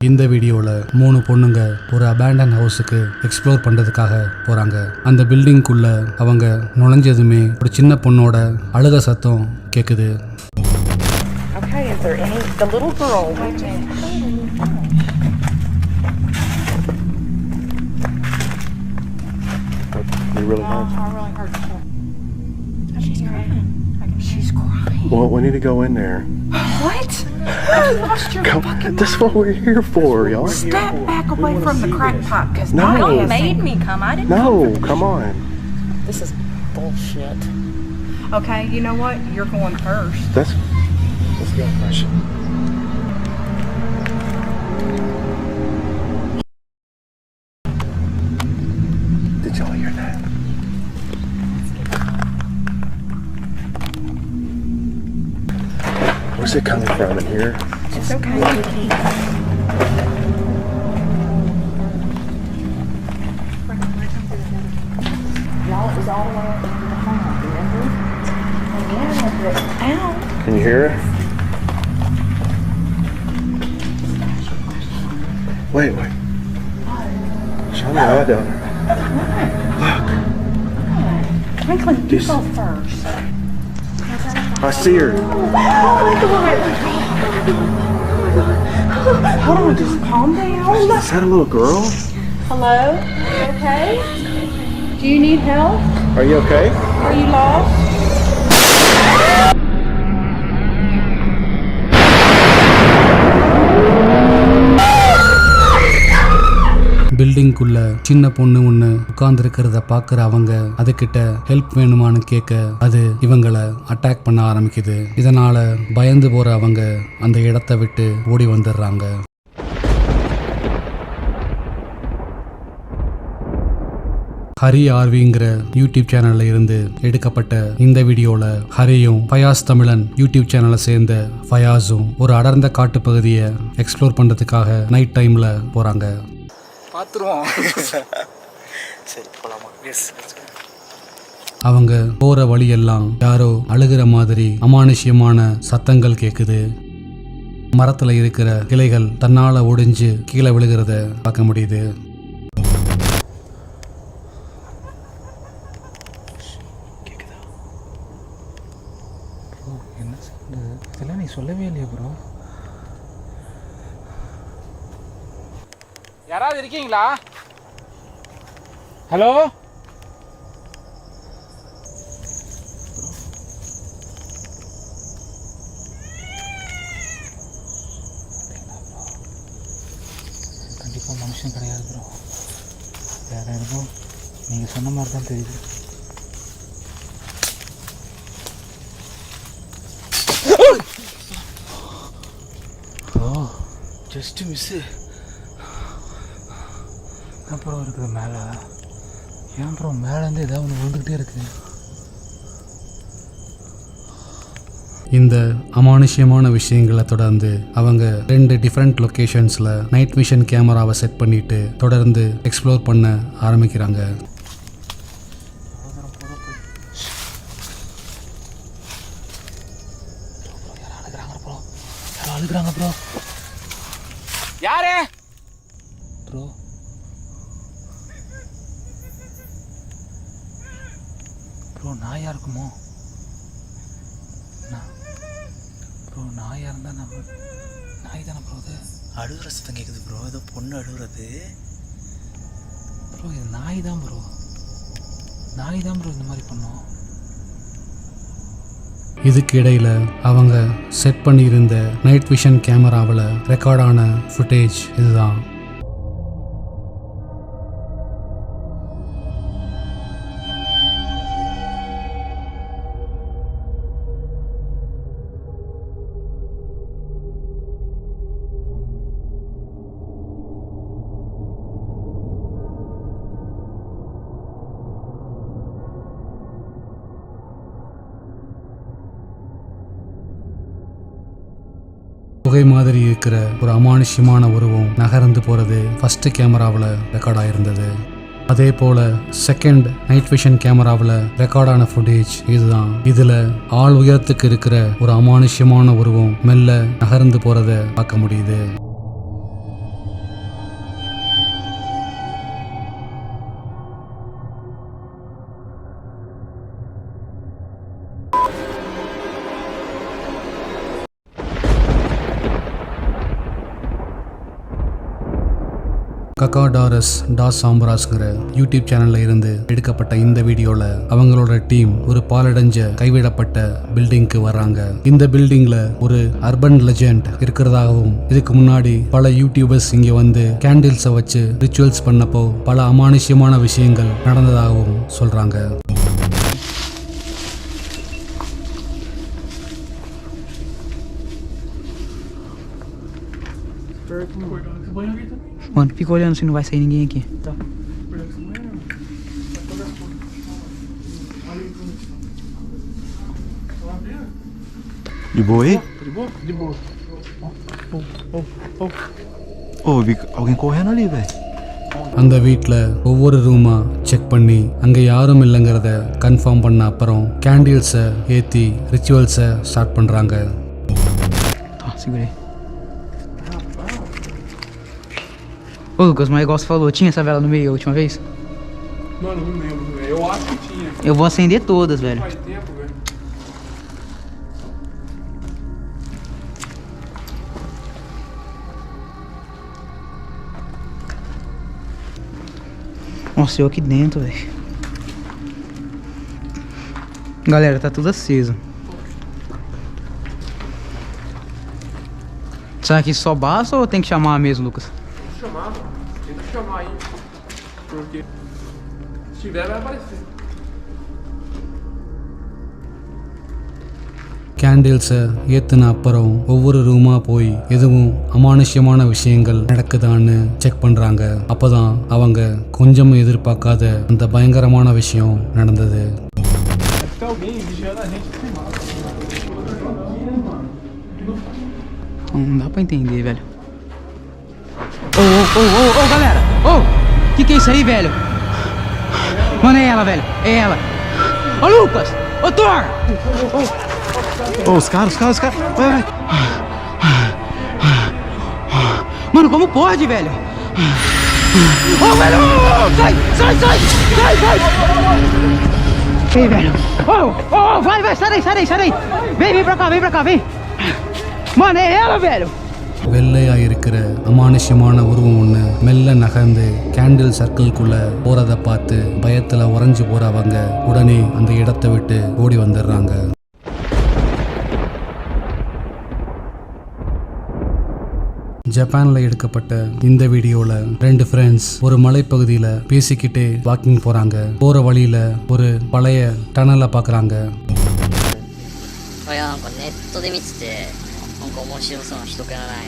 இந்த வீடியோவில் 3 பொண்ணுங்க ஒரு அபேண்டன் ஹவுஸுக்கு எக்ஸ்ப்ளோர் பண்ணுறதுக்காக போகிறாங்க. அந்த பில்டிங்குள்ளே அவங்க நுழைஞ்சதுமே ஒரு சின்ன பொண்ணோட அழுக சத்தம் கேட்குது. Well, we need to go in there. What? You lost your fucking That's what we're here for, y'all. Step back away from the crack pipe, because No. you made me come. I didn't No, come for this come shit. on. This is bullshit. Okay, you know what? You're going first. Let's go first. Did y'all hear that? Where's it coming from in here? It's okay. You can't. Y'all, it was all the way up into the home, remember? And ow. Can you hear it? Wait. Show me eye down there. Franklin, you go first. I see her. Hold on, just calm down. Is that a little girl? Hello? You okay? Do you need help? Are you okay? Are you lost? பில்டிங்குள்ள சின்ன பொண்ணு ஒன்று உட்கார்ந்துருக்கிறத பார்க்குற அவங்க அதுகிட்ட help வேணுமான்னு கேட்க அது இவங்களை அட்டாக் பண்ண ஆரம்பிக்குது. இதனால பயந்து போற அவங்க அந்த இடத்த விட்டு ஓடி வந்துடுறாங்க. ஹரி ஆர்விங்கிற யூடியூப் சேனல்ல இருந்து எடுக்கப்பட்ட இந்த வீடியோல ஹரியும் ஃபயாஸ் தமிழன் யூடியூப் சேனலை சேர்ந்த ஃபயாஸும் ஒரு அடர்ந்த காட்டு பகுதியை எக்ஸ்ப்ளோர் பண்றதுக்காக நைட் டைம்ல போறாங்க. அவங்க போற வழியெல்லாம் யாரோ அழுகிற மாதிரி அமானுஷ்யமான சத்தங்கள் கேக்குது. மரத்துல இருக்கிற கிளைகள் தன்னால ஒடிஞ்சு கீழே விழுகிறத பார்க்க முடியுது. இதெல்லாம் நீ சொல்லவே இல்லையா ப்ரோ? யாராவது இருக்கீங்களா? ஹலோ கண்டிப்பாக மனுஷன் கிடையாது ப்ரோ. வேற எதுவும் நீங்கள் சொன்ன மாதிரி தான் தெரியுது. Bro just miss. அப்புறம் இருக்குது மேலே. ஏன் அப்புறம் மேலேருந்து ஏதாவது ஒன்று விழுந்துக்கிட்டே இருக்குது. இந்த அமானுஷ்யமான விஷயங்களை தொடர்ந்து அவங்க 2 டிஃப்ரெண்ட் லொக்கேஷன்ஸில் நைட் விஷன் கேமராவை செட் பண்ணிட்டு தொடர்ந்து எக்ஸ்ப்ளோர் பண்ண ஆரம்பிக்கிறாங்க. அழுகிறாங்க ப்ரோ. யாரு ப்ரோ? ப்ரோ நாயா இருக்குமோ? ப்ரோ நாயா இருந்தா நம்ம நாய் தானே ப்ரோ? அது அழுகுற சத்தம் கேட்குது ப்ரோ. ஏதோ பொண்ணு அழுகுறது ப்ரோ. இது நாய் தான் ப்ரோ. நாய் தான் ப்ரோ இந்த மாதிரி பண்ணோம். இதுக்கு இடையில அவங்க செட் பண்ணியிருந்த நைட் விஷன் கேமராவில் ரெக்கார்டான ஃபுட்டேஜ் இதுதான். புகை மாதிரி இருக்கிற ஒரு அமானுஷ்யமான உருவம் நகர்ந்து போகிறது ஃபர்ஸ்ட் கேமராவில் ரெக்கார்ட் ஆகிருந்தது. அதே போல் செகண்ட் நைட் விஷன் கேமராவில் ரெக்கார்டான ஃபுட்டேஜ் இதுதான். இதில் ஆள் உயரத்துக்கு இருக்கிற ஒரு அமானுஷ்யமான உருவம் மெல்ல நகர்ந்து போகிறத பார்க்க முடியுது. ககாடாரஸ் டாஸ் சாம்பராஸ்ங்கிற யூடியூப் சேனல்ல இருந்து எடுக்கப்பட்ட இந்த வீடியோல அவங்களோட டீம் ஒரு பாலடைஞ்ச கைவிடப்பட்ட பில்டிங்க்கு வர்றாங்க. இந்த பில்டிங்ல ஒரு அர்பன் லெஜெண்ட் இருக்கிறதாகவும் இதுக்கு முன்னாடி பல யூடியூபர்ஸ் இங்க வந்து கேண்டில்ஸை வச்சு ரிச்சுவல்ஸ் பண்ணப்போ பல அமானுஷ்யமான விஷயங்கள் நடந்ததாகவும் சொல்றாங்க. Mano, fica olhando se não vai sair ninguém aqui. Tá. De boa aí? De boa? De boa. Ô, vi alguém correndo ali, velho. அந்த வீட்டில் ஒவ்வொரு ரூமா செக் பண்ணி அங்கே யாரும் இல்லைங்கிறத கன்ஃபார்ம் பண்ண அப்புறம் கேண்டில்ஸை ஏற்றி ரிச்சுவல்ஸை ஸ்டார்ட் பண்ணுறாங்க. Tá, segurei. Ô Lucas, mas igual você falou, tinha essa vela no meio a última vez? Mano, não lembro, velho. Eu acho que tinha. Eu vou acender todas, velho. Faz tempo, velho. Nossa, eu aqui dentro, velho. Galera, tá tudo aceso. Será que só basta ou tem que chamar mesmo, Lucas? Vou chamar, mano. Tenta chamar aí. Porque se tiver, vai aparecer. கேண்டில்ஸை ஏற்றின அப்புறம் ஒவ்வொரு ரூமாக போய் எதுவும் அமானுஷ்யமான விஷயங்கள் நடக்குதான்னு check பண்ணுறாங்க. அப்போதான் அவங்க கொஞ்சம் எதிர்பார்க்காத அந்த பயங்கரமான விஷயம் நடந்தது. Tem alguém vigiando a gente filmado. Não dá pra entender, velho. Ô, galera! Ô! Que é isso aí, velho? Mano, é ela, velho. É ela. Ô, Lucas! Ô, Thor! Ô, os caras. Vai. Mano, como pode, velho? Ô, velho! Sai! Ei, velho! Ô, vai, sai daí! Vem pra cá, vem! Mano, é ela, velho! வெள்ளையா இருக்கிற அமானுஷ்யமான உருவம் ஒன்று மெல்ல நகர்ந்து candle சர்க்கிள்குள்ள போறதை பார்த்து பயத்துல உறைஞ்சு போறவங்க உடனே அந்த இடத்தை விட்டு ஓடி வந்துடுறாங்க. ஜப்பான்ல எடுக்கப்பட்ட இந்த வீடியோல 2 ஃப்ரெண்ட்ஸ் ஒரு மலைப்பகுதியில பேசிக்கிட்டே வாக்கிங் போறாங்க. போற வழியில ஒரு பழைய டனலை பார்க்கறாங்க. いやなんかネットで見ててなんか面白そうな人気がない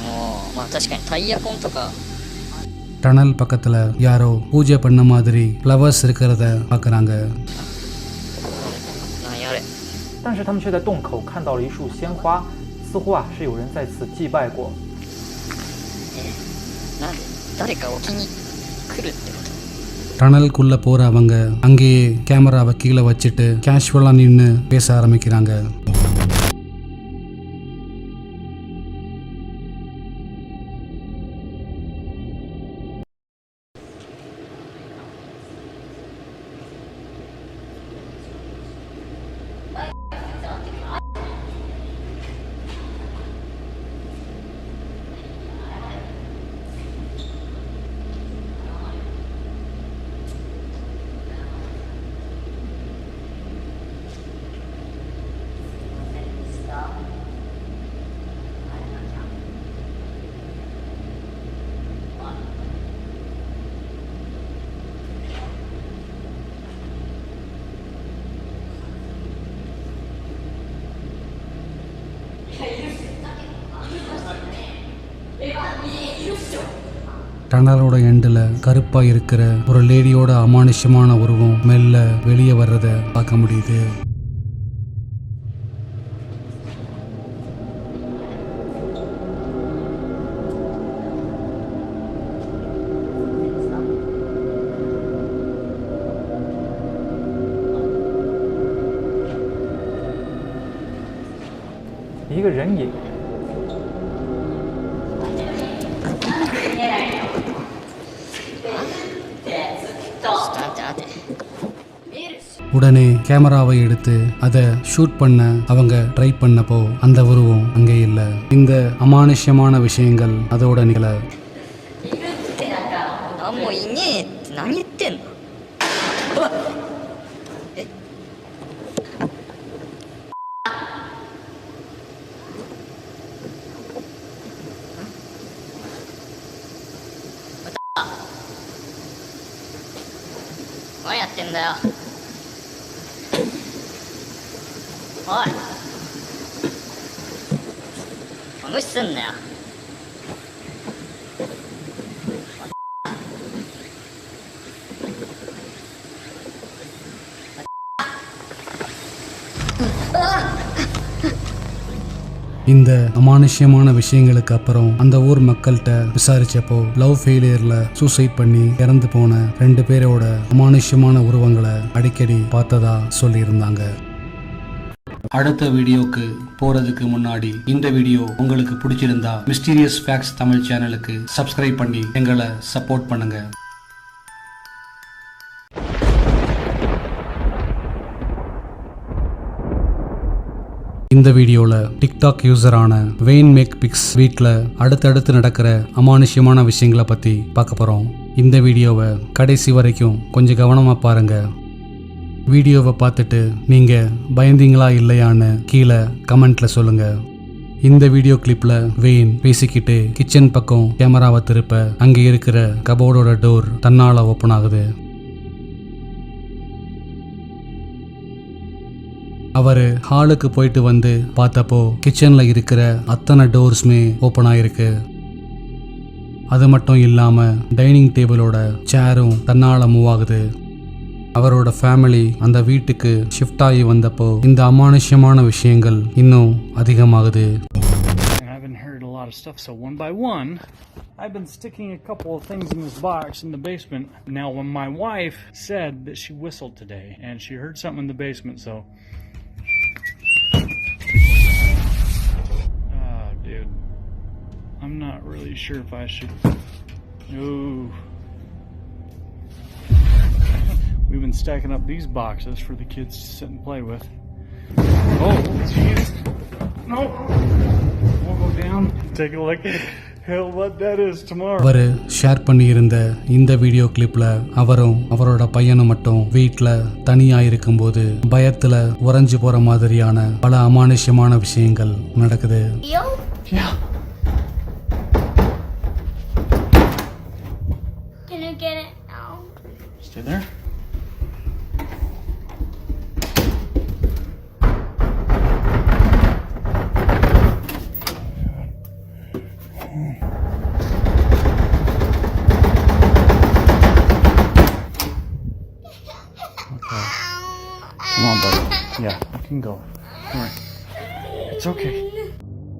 もうまあ確かにタイヤコンとか டனல் பக்கத்துல யாரோ பூஜை பண்ண மாதிரி ஃப்ளவர்ஸ் இருக்கிறத பார்க்கறாங்க. 何やれ但是他们却在洞口看到了一束鲜花，似乎是有人在此祭拜过。なんで誰か置きに来るってこと டனலுக்குள்ள போற அவங்க அங்கேயே கேமராவை கீழே வச்சுட்டு கேஷுவலா நின்று பேச ஆரம்பிக்கிறாங்க. டனலோட எண்டில் கருப்பா இருக்கிற ஒரு லேடியோட அமானுஷ்யமான உருவம் மெல்ல வெளியே வர்றதை பார்க்க முடியுது.一个人影。待って உடனே கேமராவை எடுத்து அதை ஷூட் பண்ண அவங்க ட்ரை பண்ணப்போ அந்த உருவம் அங்கே இல்லை. இந்த அமானுஷ்யமான விஷயங்கள் அதோட நிகழ. あもういねえって何言ってんの。うわっえ何やってんだよ。おい無視すんなよ。இந்த அமானுஷ்யமான விஷயங்களுக்கு அப்புறம் அந்த ஊர் மக்கள்கிட்ட விசாரிச்சப்போ லவ் ஃபெயிலியர்ல சூசைட் பண்ணி இறந்து போன 2 பேரோட அமானுஷ்யமான உருவங்களை அடிக்கடி பார்த்ததா சொல்லியிருந்தாங்க. அடுத்த வீடியோக்கு போறதுக்கு முன்னாடி இந்த வீடியோ உங்களுக்கு பிடிச்சிருந்தா மிஸ்டீரியஸ் ஃபேக்ட்ஸ் தமிழ் சேனலுக்கு சப்ஸ்கிரைப் பண்ணி எங்களை சப்போர்ட் பண்ணுங்க. இந்த வீடியோவில் டிக்டாக் யூசரான வெயின் மேக் பிக்ஸ் வீட்டில் அடுத்தடுத்து நடக்கிற அமானுஷ்யமான விஷயங்களை பற்றி பார்க்க போகிறோம். இந்த வீடியோவை கடைசி வரைக்கும் கொஞ்சம் கவனமாக பாருங்கள். வீடியோவை பார்த்துட்டு நீங்கள் பயந்தீங்களா இல்லையான்னு கீழே கமெண்ட்டில் சொல்லுங்கள். இந்த வீடியோ கிளிப்பில் வெயின் பேசிக்கிட்டு கிச்சன் பக்கம் கேமராவை திருப்ப அங்கே இருக்கிற கபோர்டோட டோர் தன்னால் ஓப்பன் ஆகுது. அவர் ஹாலுக்கு போயிட்டு வந்து பார்த்தப்போ கிச்சனில் இருக்கிற அத்தனை டோர்ஸுமே ஓப்பன் ஆகிருக்கு. அது மட்டும் இல்லாமல் டைனிங் டேபிளோட சேரும் தன்னால் மூவ் ஆகுது. அவரோட ஃபேமிலி அந்த வீட்டுக்கு ஷிஃப்ட் ஆகி வந்தப்போ இந்த அமானுஷ்யமான விஷயங்கள் இன்னும் அதிகமாகுது. Stuff, so one by one I've been sticking a couple of things in this box in the basement. Now when my wife said that she whistled today and she heard something in the basement, so dude, I'm not really sure if I should. Ooh. We've been stacking up these boxes for the kids to sit and play with. Oh, jeez. No. We'll go down, take a look at hell what that is tomorrow. அவர் share பண்ணியிருந்த இந்த video கிளிப்ல அவரும் அவரோட பையனும் மட்டும் வீட்டில் தனியாக இருக்கும்போது பயத்தில் உறைஞ்சு போற மாதிரியான பல அமானுஷ்யமான விஷயங்கள் நடக்குது. Yeah. Can you get it now? Stay there. Come on, buddy. Yeah, you can go. All right. It's okay.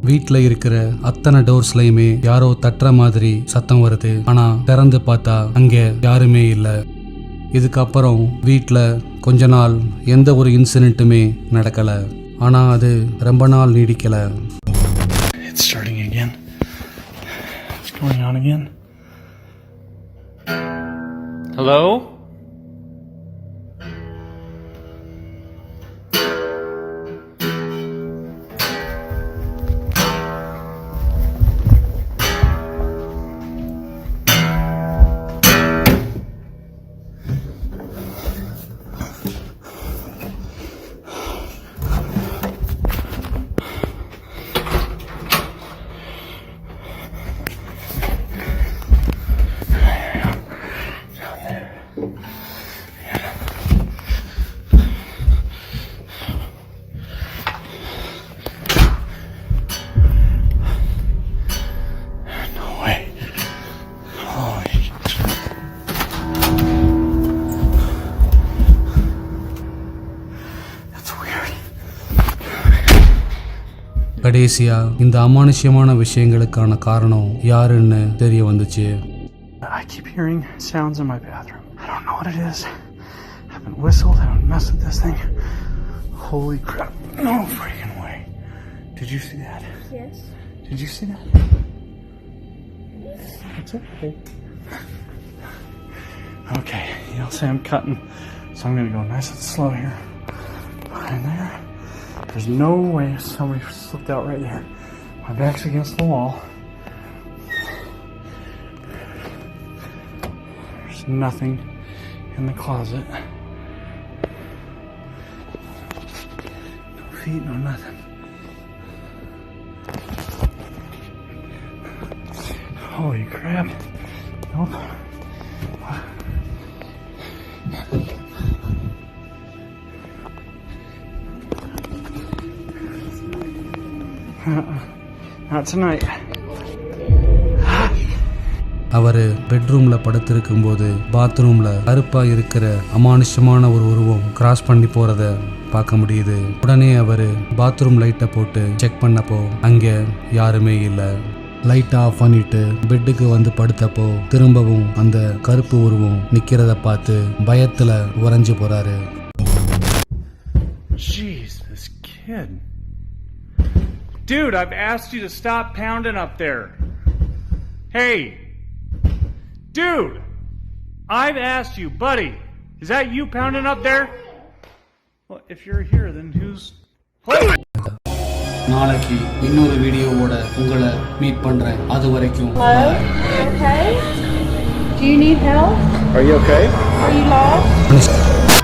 வீட்டில் இருக்கிற அத்தனை டோர்ஸ்லையுமே யாரோ தட்டுற மாதிரி சத்தம் வருது. ஆனால் திறந்து பார்த்தா அங்கே யாருமே இல்லை. இதுக்கப்புறம் வீட்டில் கொஞ்ச நாள் எந்த ஒரு இன்சிடென்ட்டுமே நடக்கலை. ஆனால் அது ரொம்ப நாள் நீடிக்கலை. It's starting again. What's going on again? Hello? கடைசியா இந்த அமானுஷ்யமான விஷயங்களுக்கான காரணம் யாருன்னு தெரிய வந்துச்சு. I keep hearing sounds in my bathroom. I don't know what it is. I haven't whistled, I haven't messed with this thing. Holy crap. No freaking way. Did you see that? Yes. Did you see that? It's okay. Okay, you'll say I'm cutting So I'm gonna go nice and slow here. Behind there. There's no way somebody slipped out right there. My back's against the wall. There's nothing in the closet. No feet, no nothing. Holy crap. Nope. Not tonight. அவர் பெட்ரூம்ல படுத்திருக்கும்போது பாத்ரூம்ல கருப்பா இருக்கிற அமானுஷ்யமான ஒரு உருவம் cross பண்ணி போறத பார்க்க முடியுது. உடனே அவர் பாத்ரூம் லைட்டை போட்டு செக் பண்ணப்போ அங்க யாருமே இல்லை. லைட் ஆஃப் பண்ணிட்டு பெட்டுக்கு வந்து படுத்தப்போ திரும்பவும் அந்த கருப்பு உருவம் நிக்கிறத பார்த்து பயத்துல உறைஞ்சு போறாரு. Jeez, this kid. Dude, I've asked you to stop pounding up there. Hey. Dude, I've asked you, buddy. Is that you pounding up there? Well, if you're here, then who's... நாளைக்கு இன்னொரு வீடியோவோட உங்களை மீட் பண்றேன். அது வரைக்கும் Hello? You okay? Do you need help? Are you okay? Are you lost?